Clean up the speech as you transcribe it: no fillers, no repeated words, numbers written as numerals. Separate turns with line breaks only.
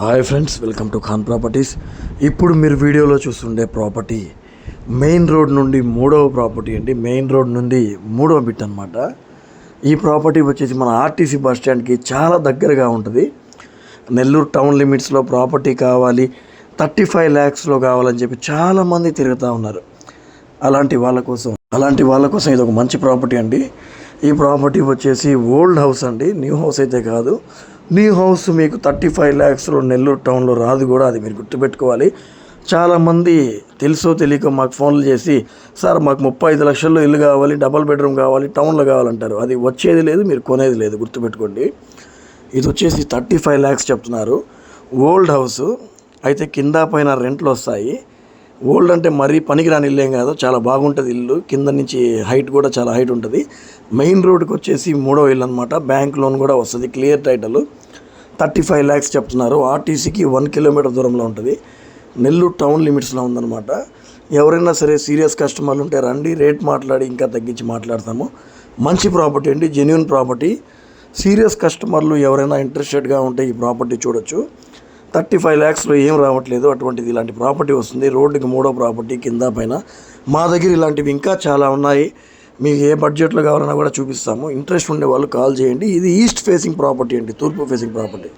Hi friends, welcome to Khan properties. ఇప్పుడు మీరు వీడియోలో చూస్తుండే ప్రాపర్టీ మెయిన్ రోడ్ నుండి మూడవ ప్రాపర్టీ అండి. మెయిన్ రోడ్ నుండి మూడవ బిట్ అనమాట. ఈ ప్రాపర్టీ వచ్చేసి మన ఆర్టీసీ బస్ స్టాండ్కి చాలా దగ్గరగా ఉంటుంది. నెల్లూరు టౌన్ లిమిట్స్లో ప్రాపర్టీ కావాలి, 35 lakhsలో కావాలని చెప్పి చాలామంది తిరుగుతూ ఉన్నారు. అలాంటి వాళ్ళ కోసం ఇది ఒక మంచి ప్రాపర్టీ అండి. ఈ ప్రాపర్టీ వచ్చేసి ఓల్డ్ హౌస్ అండి, న్యూ హౌస్ అయితే కాదు. న్యూ హౌస్ మీకు 35 lakhsలో నెల్లూరు టౌన్లో రాదు కూడా, అది మీరు గుర్తుపెట్టుకోవాలి. చాలామంది తెలుసో తెలియక మాకు ఫోన్లు చేసి, సార్ మాకు 35 లక్షల్లో ఇల్లు కావాలి, డబల్ బెడ్రూమ్ కావాలి, టౌన్లో కావాలంటారు. అది వచ్చేది లేదు, మీరు కొనేది లేదు, గుర్తుపెట్టుకోండి. ఇది వచ్చేసి 35 lakhs చెప్తున్నారు. ఓల్డ్ హౌస్ అయితే కింద పైన రెంట్లు వస్తాయి. ఓల్డ్ అంటే మరీ పనికిరాని ఇల్లు ఏం కాదు, చాలా బాగుంటుంది ఇల్లు. కింద నుంచి హైట్ కూడా చాలా హైట్ ఉంటుంది. మెయిన్ రోడ్కి వచ్చేసి మూడో ఇల్లు అనమాట. బ్యాంక్ లోన్ కూడా వస్తుంది, క్లియర్ టైటిల్. 35 lakhs చెప్తున్నారు. ఆర్టీసీకి 1 kilometer దూరంలో ఉంటుంది. నెల్లూరు టౌన్ లిమిట్స్లో ఉందన్నమాట. ఎవరైనా సరే సీరియస్ కస్టమర్లు ఉంటే రండి, రేట్ మాట్లాడి ఇంకా తగ్గించి మాట్లాడతాము. మంచి ప్రాపర్టీ అండి, జెన్యూన్ ప్రాపర్టీ. సీరియస్ కస్టమర్లు ఎవరైనా ఇంట్రెస్టెడ్గా ఉంటే ఈ ప్రాపర్టీ చూడొచ్చు. 35 lakhsలో ఏం రావట్లేదు, అటువంటిది ఇలాంటి ప్రాపర్టీ వస్తుంది. రోడ్డుకి మూడో ప్రాపర్టీ కింద పైన. మా దగ్గర ఇలాంటివి ఇంకా చాలా ఉన్నాయి. మీకు ఏ బడ్జెట్లో కావాలన్నా కూడా చూపిస్తాము. ఇంట్రెస్ట్ ఉండే వాళ్ళు కాల్ చేయండి. ఇది ఈస్ట్ ఫేసింగ్ ప్రాపర్టీ అండి, తూర్పు ఫేసింగ్ ప్రాపర్టీ.